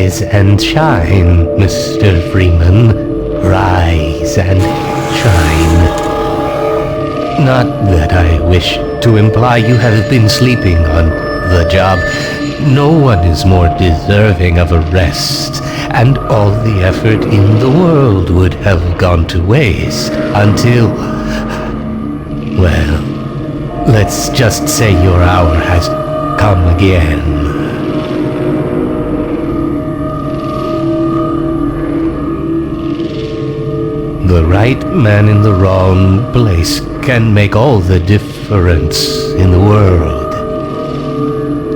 Rise and shine, Mr. Freeman. Rise and shine. Not that I wish to imply you have been sleeping on the job. No one is more deserving of a rest, and all the effort in the world would have gone to waste until... well, let's just say your hour has come again. The right man in the wrong place can make all the difference in the world.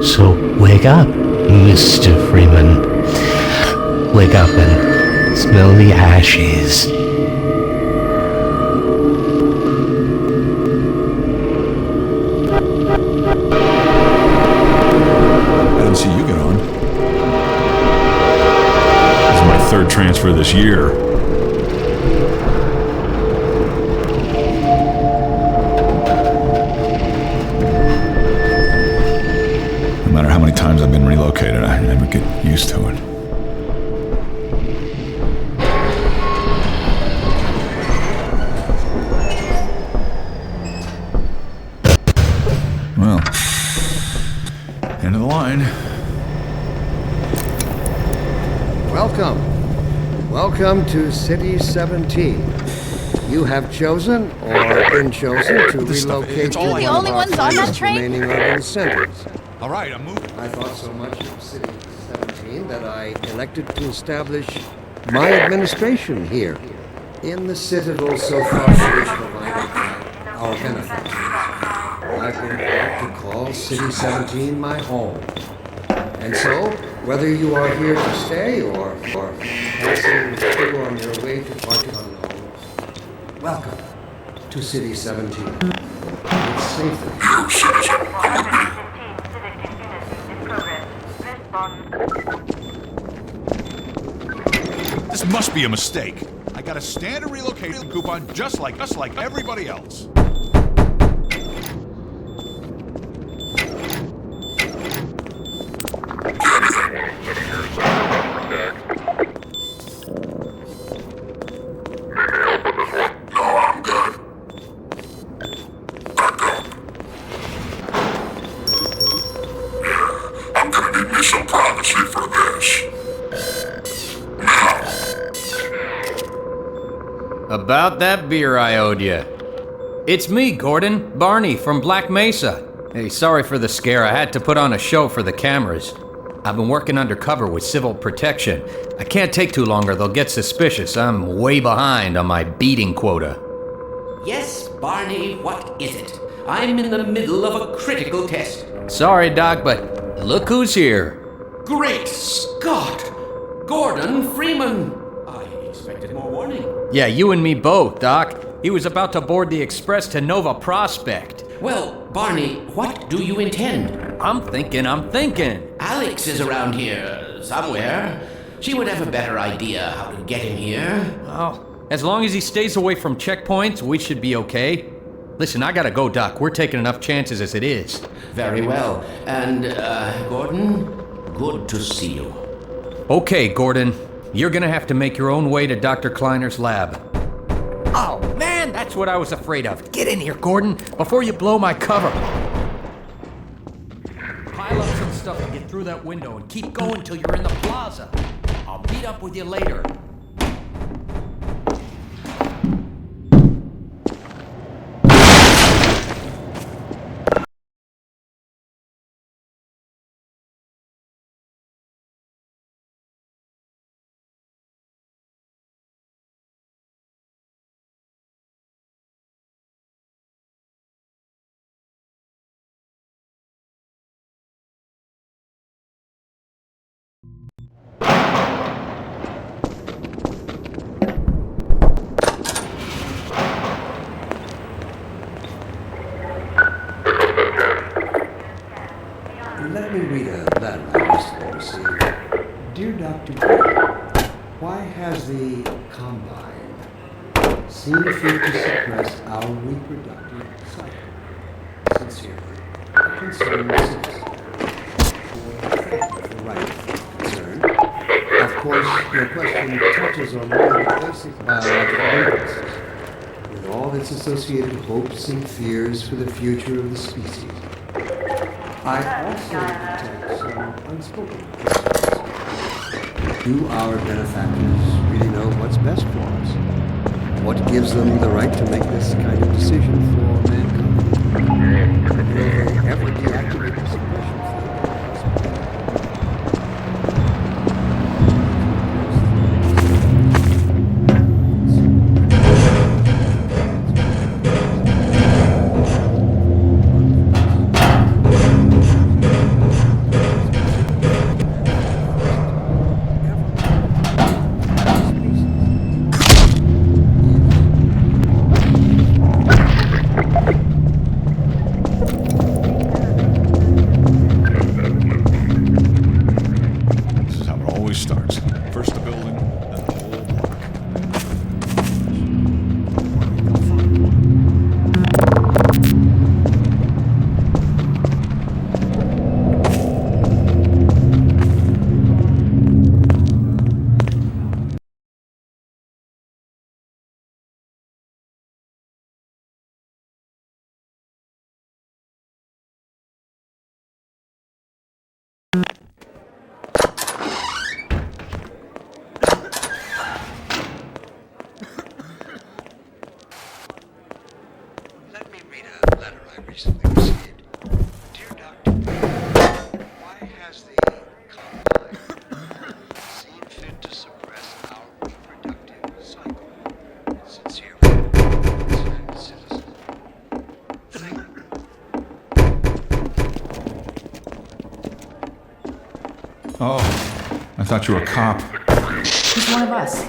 So wake up, Mr. Freeman. Wake up and smell the ashes. I didn't see you get on. This is my third transfer this year. No matter how many times I've been relocated, I never get used to it. Well, end of the line. Welcome. Welcome to City 17. You have chosen or been chosen to relocate to all one the of only our ones on that finest train? remaining urban centers. All right, I'm moving. I thought so much of City 17 that I elected to establish my administration here in the citadel so thoughtfully provided by our benefactors. I've been proud to call City 17 my home. And so, whether you are here to stay or passing through on your way to parts unknown, welcome to City 17. It's safer. This must be a mistake. I got a standard relocation coupon just like everybody else. About that beer I owed you. It's me, Gordon, Barney from Black Mesa. Hey, sorry for the scare. I had to put on a show for the cameras. I've been working undercover with civil protection. I can't take too long or they'll get suspicious. I'm way behind on my beating quota. Yes, Barney, what is it? I'm in the middle of a critical test. Sorry, Doc, but look who's here. Great Scott! Gordon Freeman! I expected more warning. Yeah, you and me both, Doc. He was about to board the express to Nova Prospect. Well, Barney, what do you intend? I'm thinking. Alex is around here somewhere. She would have a better idea how to get him here. Oh, as long as he stays away from checkpoints, we should be okay. Listen, I gotta go, Doc. We're taking enough chances as it is. Very well. And, Gordon, good to see you. Okay, Gordon. You're gonna have to make your own way to Dr. Kleiner's lab. Oh, man, that's what I was afraid of. Get in here, Gordon, before you blow my cover. Pile up some stuff and get through that window and keep going till you're in the plaza. I'll meet up with you later. Let me read a letter I recently received. Dear Dr. G, why has the Combine seen fit to suppress our reproductive cycle? Sincerely, a concerned citizen. Thank you for writing. Concerned. course, your question touches on one of the basic biological impulses, with all its associated hopes and fears for the future of the species. I also detect some unspoken questions. Do our benefactors really know what's best for us? What gives them the right to make this kind of decision for mankind? Will they ever deactivate the suppression This is how it always starts. First the building, then the whole block. Let me read a letter I recently received. Dear Dr. Why has the Combine seen fit to suppress our reproductive cycle? Sincerely, citizen. Thank you. Oh, I thought you were a cop. He's one of us.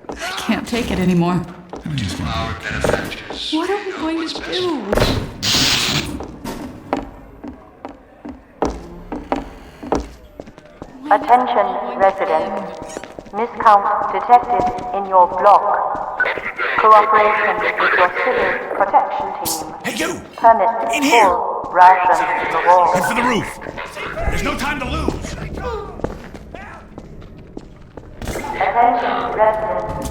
I can't take it anymore. Our benefactors. What are we going to do? Attention, residents. Miscount detected in your block. Cooperation with your civil protection team. Hey, you! Permits In here! full ration to the wall. Head for the roof! There's no time to lose! Attention, residents.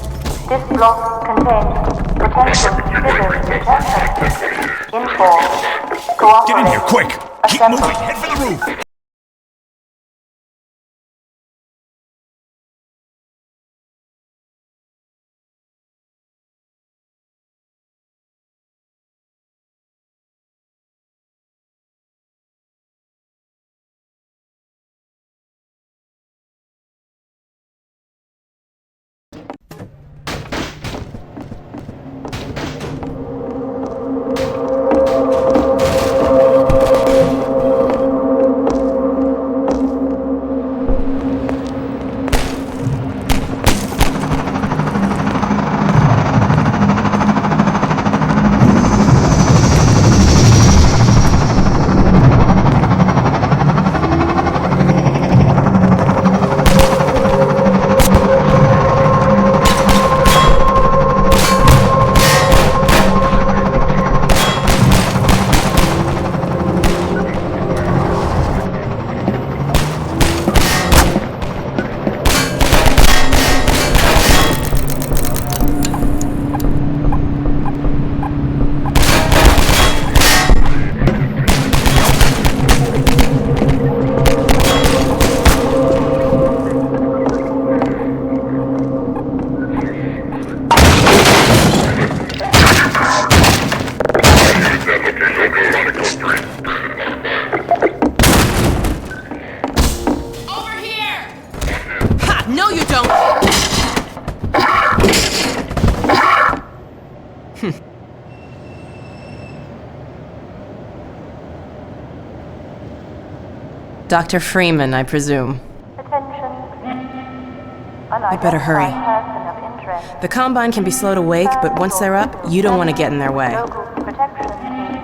This block contains potential civil protection. Inform. Cooperate. Get in here, quick! Keep Assemble. moving! Head for the roof! Dr. Freeman, I presume. Attention. I'd better hurry. Person of interest. The Combine can be slow to wake, but once they're up, you don't want to get in their way. Local protection team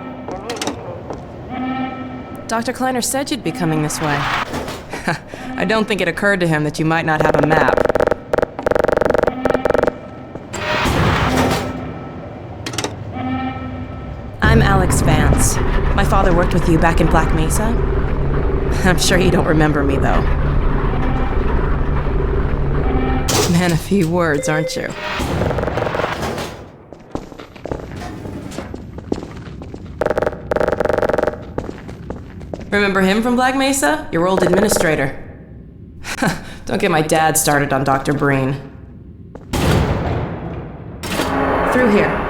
immediately. Dr. Kleiner said you'd be coming this way. I don't think it occurred to him that you might not have a map. I'm Alex Vance. My father worked with you back in Black Mesa. I'm sure you don't remember me, though. Man, a few words, aren't you? Remember him from Black Mesa? Your old administrator. Don't get my dad started on Dr. Breen. Through here.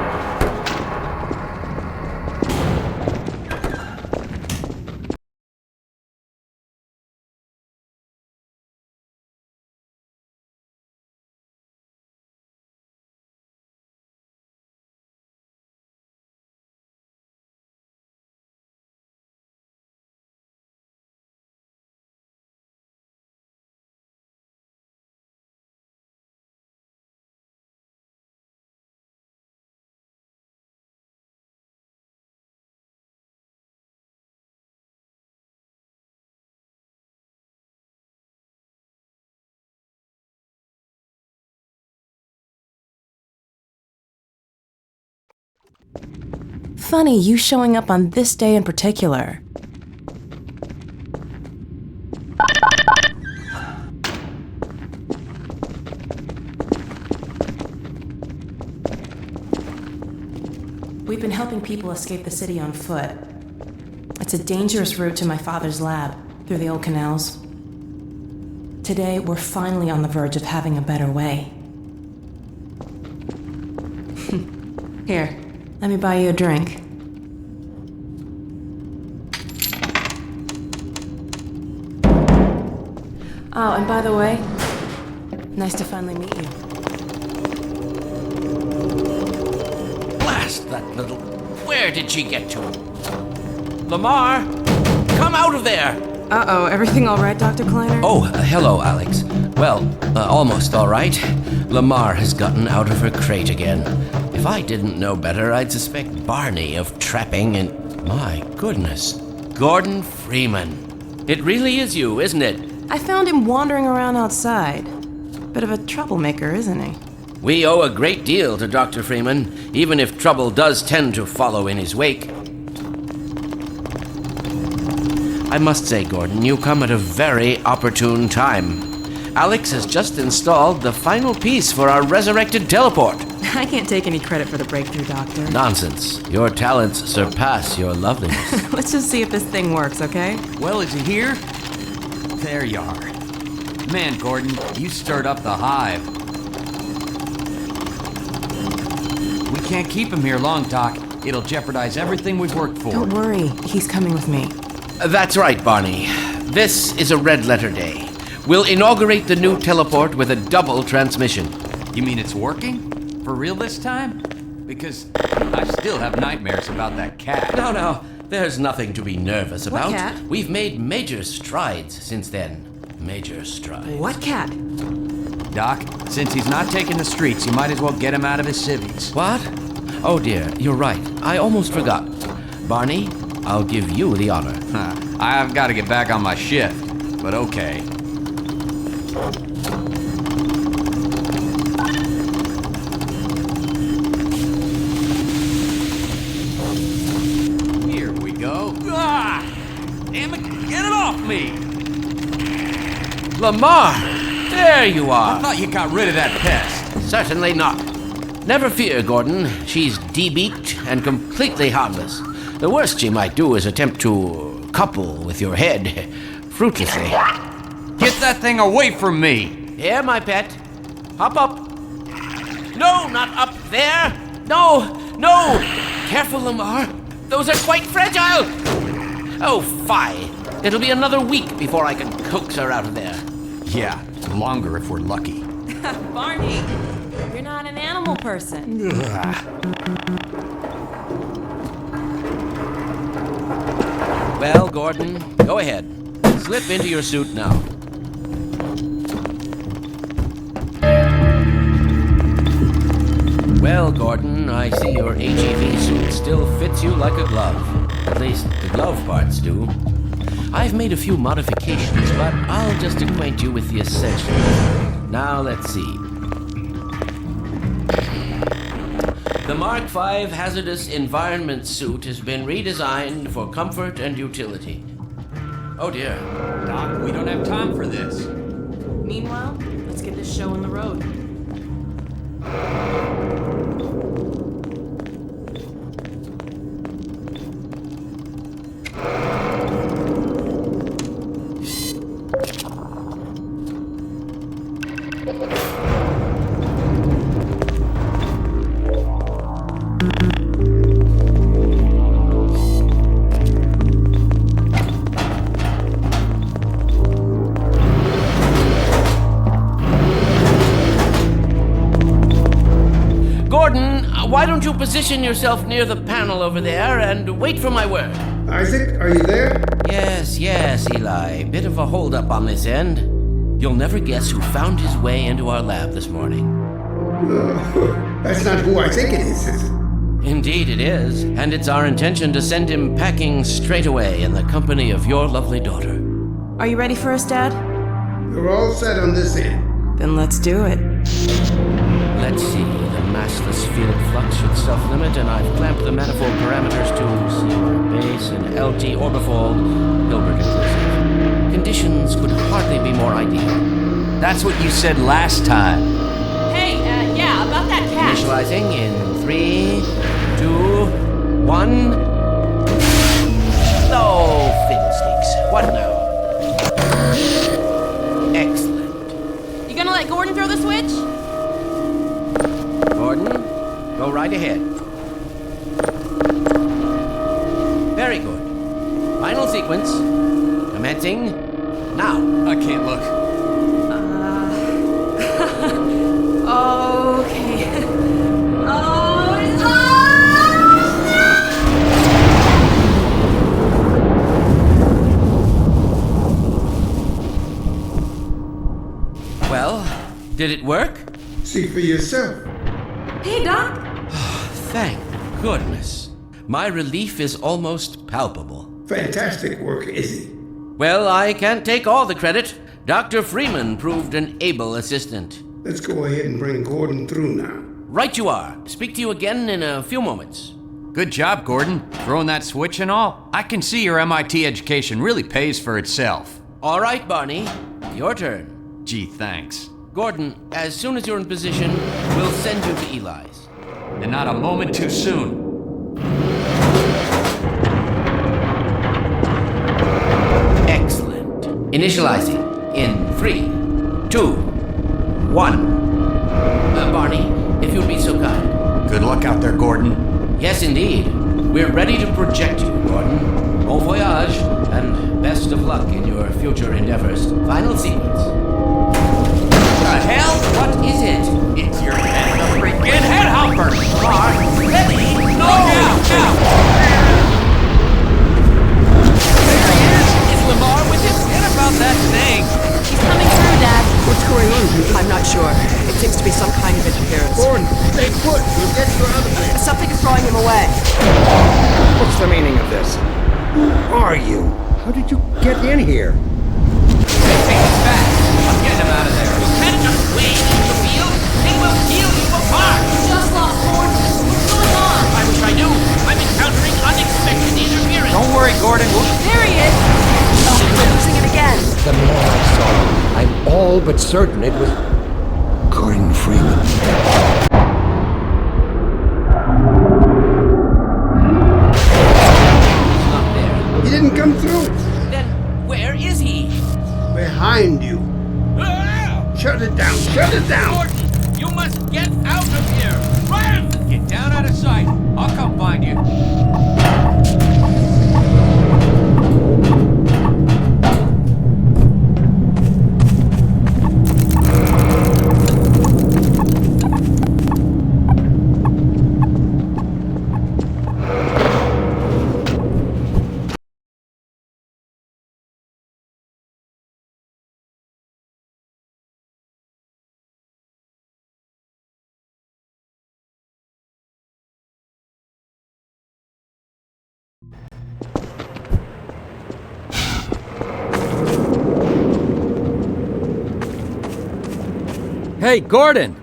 Funny, you showing up on this day in particular. We've been helping people escape the city on foot. It's a dangerous route to my father's lab, through the old canals. Today, we're finally on the verge of having a better way. Here, let me buy you a drink. Oh, and by the way, nice to finally meet you. Blast that little... Where did she get to? Lamar, come out of there! Uh-oh, everything all right, Dr. Kleiner? Oh, hello, Alex. Well, almost all right. Lamar has gotten out of her crate again. If I didn't know better, I'd suspect Barney of trapping and... My goodness. Gordon Freeman. It really is you, isn't it? I found him wandering around outside. Bit of a troublemaker, isn't he? We owe a great deal to Dr. Freeman, even if trouble does tend to follow in his wake. I must say, Gordon, you come at a very opportune time. Alex has just installed the final piece for our resurrected teleport. I can't take any credit for the breakthrough, Doctor. Nonsense. Your talents surpass your loveliness. Let's just see if this thing works, okay? Well, is he here? There you are. Man, Gordon, you stirred up the hive. We can't keep him here long, Doc. It'll jeopardize everything we've worked for. Don't worry, he's coming with me. That's right, Barney. This is a red letter day. We'll inaugurate the new teleport with a double transmission. You mean it's working? For real this time? Because I still have nightmares about that cat. No, there's nothing to be nervous about. cat? We've made major strides since then. Major strides. What cat? Doc, since he's not taking the streets, you might as well get him out of his civvies. What? Oh dear, you're right. I almost forgot. Barney, I'll give you the honor. I've got to get back on my shift, but okay. Here we go. Ah! Damn it, get it off me! Lamar! There you I are! thought you got rid of that pest. Certainly not. Never fear, Gordon. She's debeaked and completely harmless. The worst she might do is attempt to couple with your head, fruitlessly. Get that thing away from me! Here, my pet. Hop up. No, not up there! No! Careful, Lamar. Those are quite fragile! Oh, fie. It'll be another week before I can coax her out of there. Yeah, longer if we're lucky. Barney, you're not an animal person. Well, Gordon, go ahead. Slip into your suit now. Well, Gordon, I see your HEV suit still fits you like a glove. At least, the glove parts do. I've made a few modifications, but I'll just acquaint you with the essentials. Now, let's see. The Mark V hazardous environment suit has been redesigned for comfort and utility. Oh dear. Doc, we don't have time for this. Meanwhile, let's get this show on the road. Gordon, why don't you position yourself near the panel over there and wait for my word? Isaac, are you there? Yes, Eli. Bit of a holdup on this end. You'll never guess who found his way into our lab this morning. That's not who I think it is it? Indeed it is, and it's our intention to send him packing straight away in the company of your lovely daughter. Are you ready for us, Dad? We're all set on this end. Then let's do it. Let's see, the massless field flux should self-limit, and I've clamped the manifold parameters to CR base and LT orbifold, Hilbert inclusive. Conditions could hardly be more ideal. That's what you said last time. Hey, yeah, about that cat. Initializing in 3, 2, 1. Oh, fiddlesticks. What now? Excellent. You gonna let Gordon throw the switch? Gordon, go right ahead. Very good. Final sequence. Commencing now. I can't look. Okay. Well, did it work? See for yourself. Hey, Doc. Thank goodness. My relief is almost palpable. Fantastic work, Izzy. Well, I can't take all the credit. Dr. Freeman proved an able assistant. Let's go ahead and bring Gordon through now. Right you are. Speak to you again in a few moments. Good job, Gordon. Throwing that switch and all. I can see your MIT education really pays for itself. All right, Barney. Your turn. Gee, thanks. Gordon, as soon as you're in position, we'll send you to Eli's. And not a moment too soon. Excellent. Initializing in 3, 2, 1. Barney, if you'd be so kind. Good luck out there, Gordon. Yes, indeed. We're ready to project you, Gordon. Bon voyage, and best of luck in your future endeavors. Final sequence. The hell? What is it? It's your head, the freaking head hopper! Lamar, ready? No! Now! There he is! Is Lamar with him? Forget about that thing! He's coming through, Dad. What's going on here? I'm not sure. It seems to be some kind of interference. Gordon, stay put. We'll get you out of there. Something is drawing him away. What's the meaning of this? Who are you? How did you get in here? Take him back! I'm getting him out of there. You can't just wait in the field. They will peel you apart! Just lost Gordon. What's going on? I wish I knew. I'm encountering unexpected interference. Don't worry, Gordon. There he is. Oh, we're losing it again. The man I saw. I'm all but certain it was Gordon Freeman. He's not there. He didn't come through. Then where is he? Behind you. Shut it down. Shut it down. Gordon, you must get out of here. Run! Get down out of sight. I'll come find you. Hey, Gordon!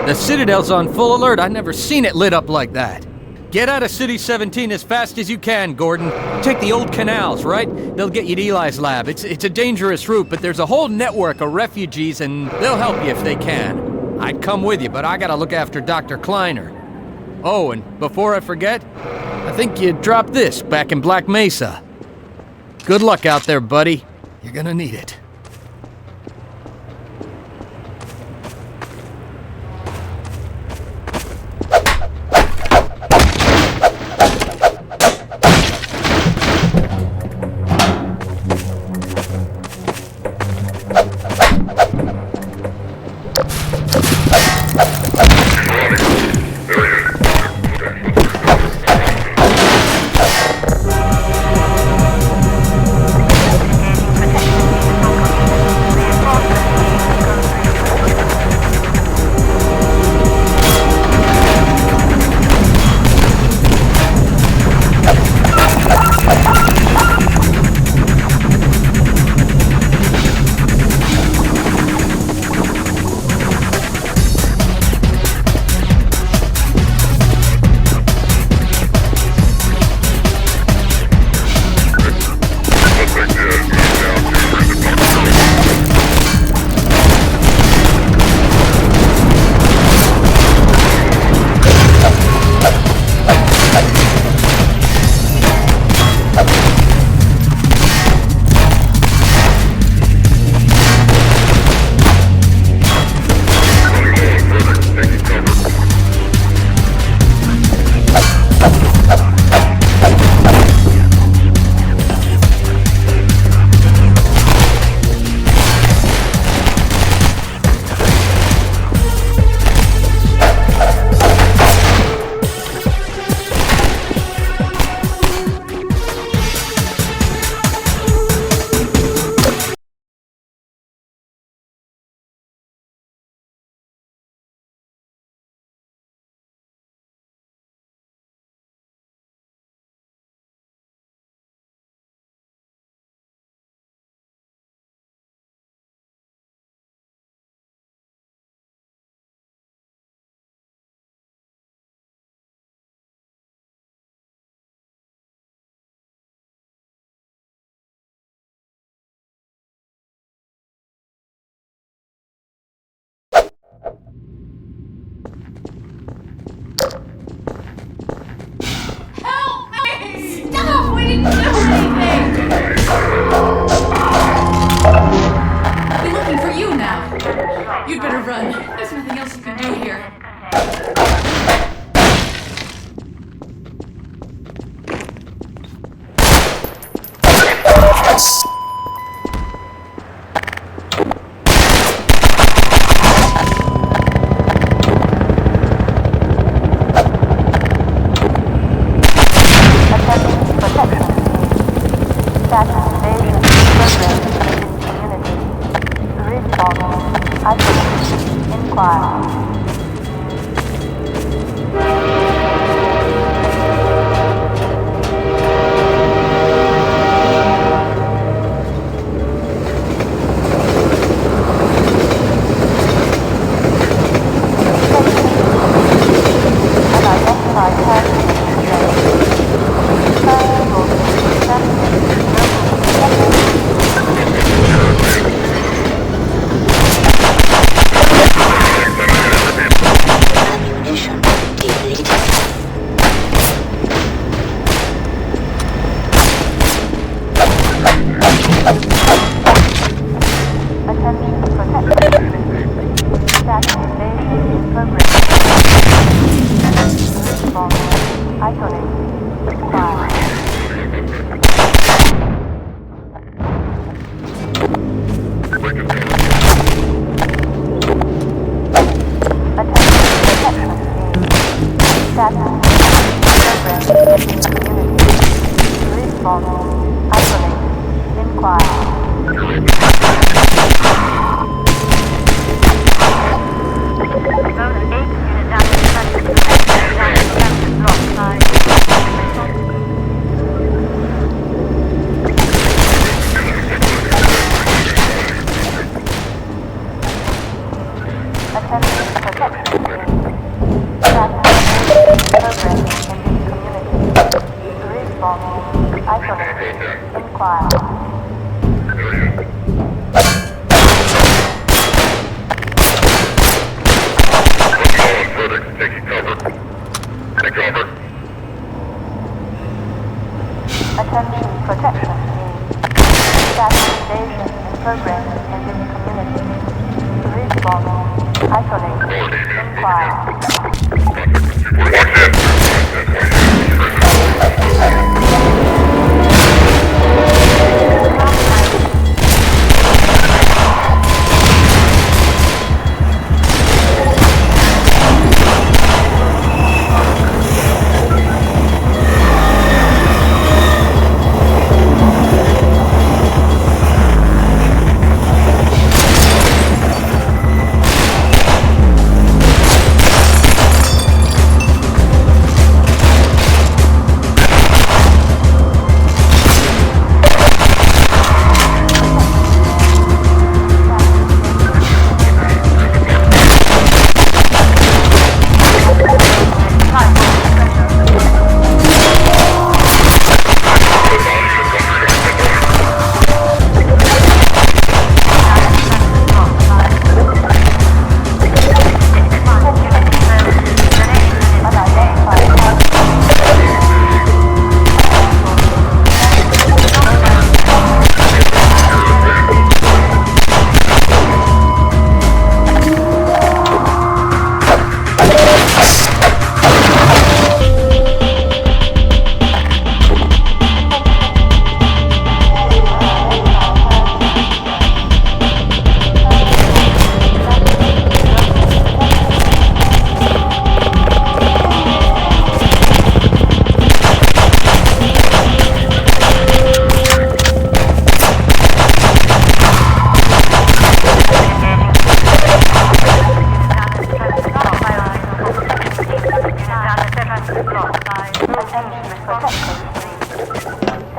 The Citadel's on full alert. I've never seen it lit up like that. Get out of City 17 as fast as you can, Gordon. Take the old canals, right? They'll get you to Eli's lab. It's a dangerous route, but there's a whole network of refugees, and they'll help you if they can. I'd come with you, but I gotta look after Dr. Kleiner. Oh, and before I forget, I think you dropped this back in Black Mesa. Good luck out there, buddy. You're gonna need it. Stop! We didn't do anything! We're looking for you now. You'd better run. There's nothing else you can do here. Those 8 unit damage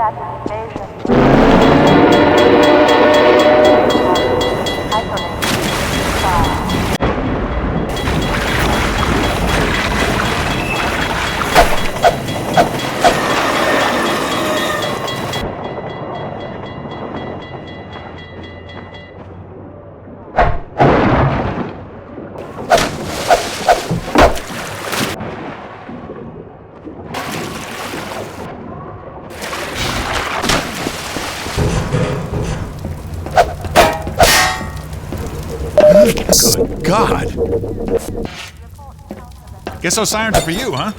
Status invasion. Isolate. Good God! Guess those sirens are for you, huh?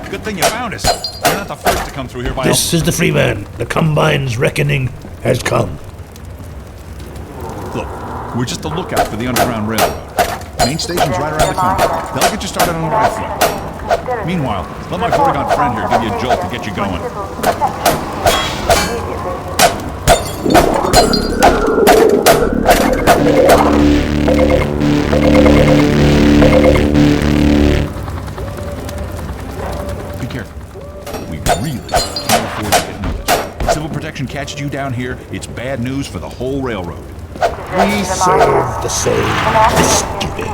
Good thing you found us. You're not the first to come through here by This is the Freeman. The Combine's reckoning has come. Look, we're just a lookout for the Underground Railroad. Main station's right around the corner. They'll get you started on the right floor. Meanwhile, let my Porygon friend here give you a jolt to get you going. Be careful. We really can't afford to get noticed. Civil protection catches you down here, it's bad news for the whole railroad. We serve the same stupid.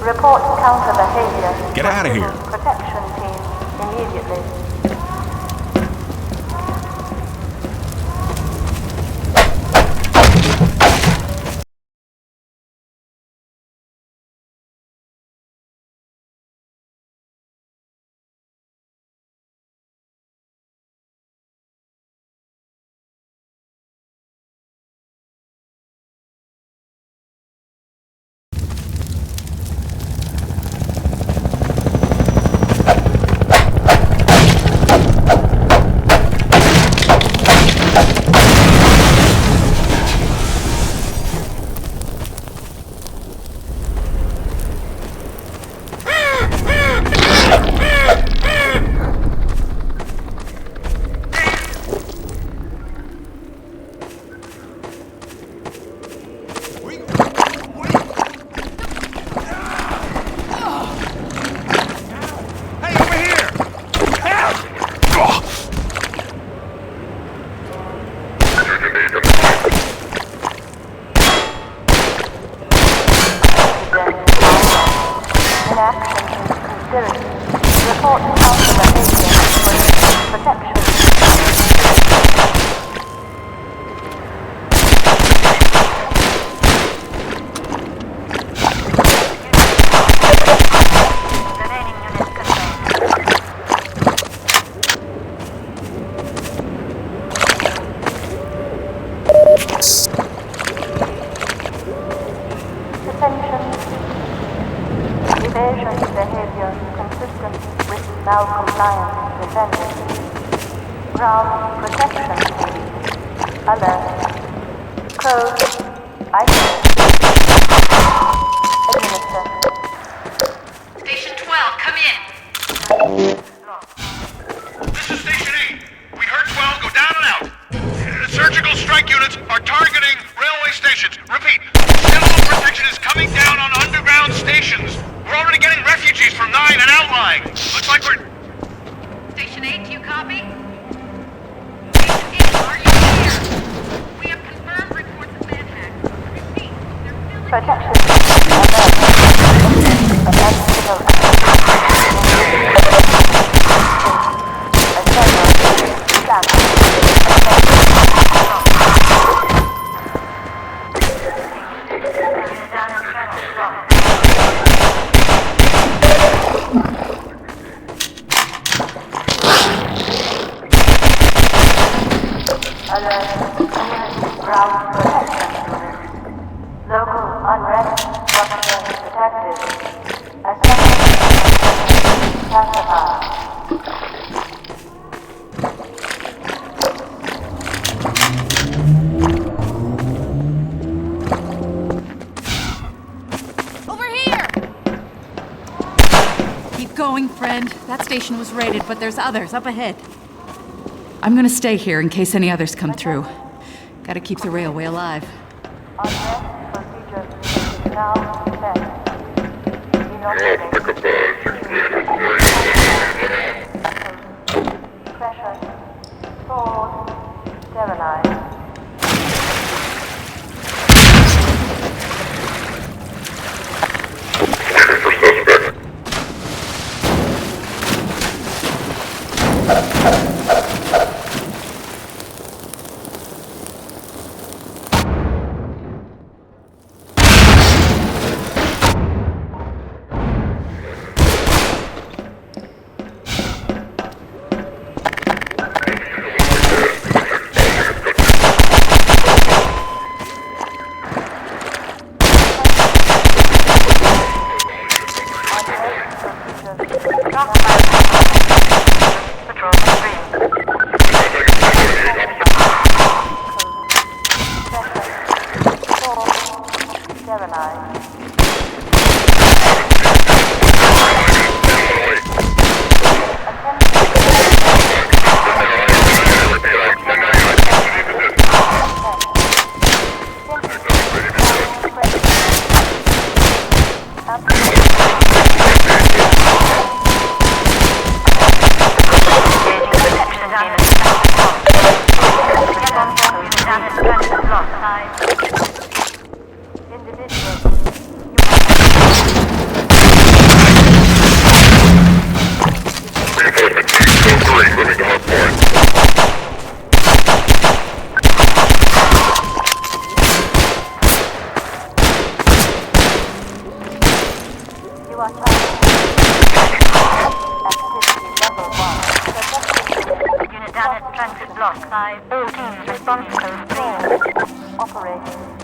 Report counter behavior. Get out of here. Protection team immediately. Evasion behavior consistent with now compliant defenders. Ground protection. Alert. Code. Isolate. Administer. Station 12, come in. This is Station 8. We heard 12 go down and out. Surgical strike units are targeting railway stations. Repeat, civil protection is coming down on underground stations. We're already getting refugees from 9 and outlying. Looks like we're... Station 8, do you copy? Station 8, are you here? We have confirmed reports of manhacks. Repeat, they're filling... Protection. Ground protection unit. Local unrest structure detected. Assessment classified. Over here! Keep going, friend. That station was raided, but there's others up ahead. I'm gonna stay here in case any others come through. Gotta keep the railway alive. Unrest procedures now set. Pressure. Forward. Sterilized. Unit down at Transit Block 5. All teams response code 3. Operating.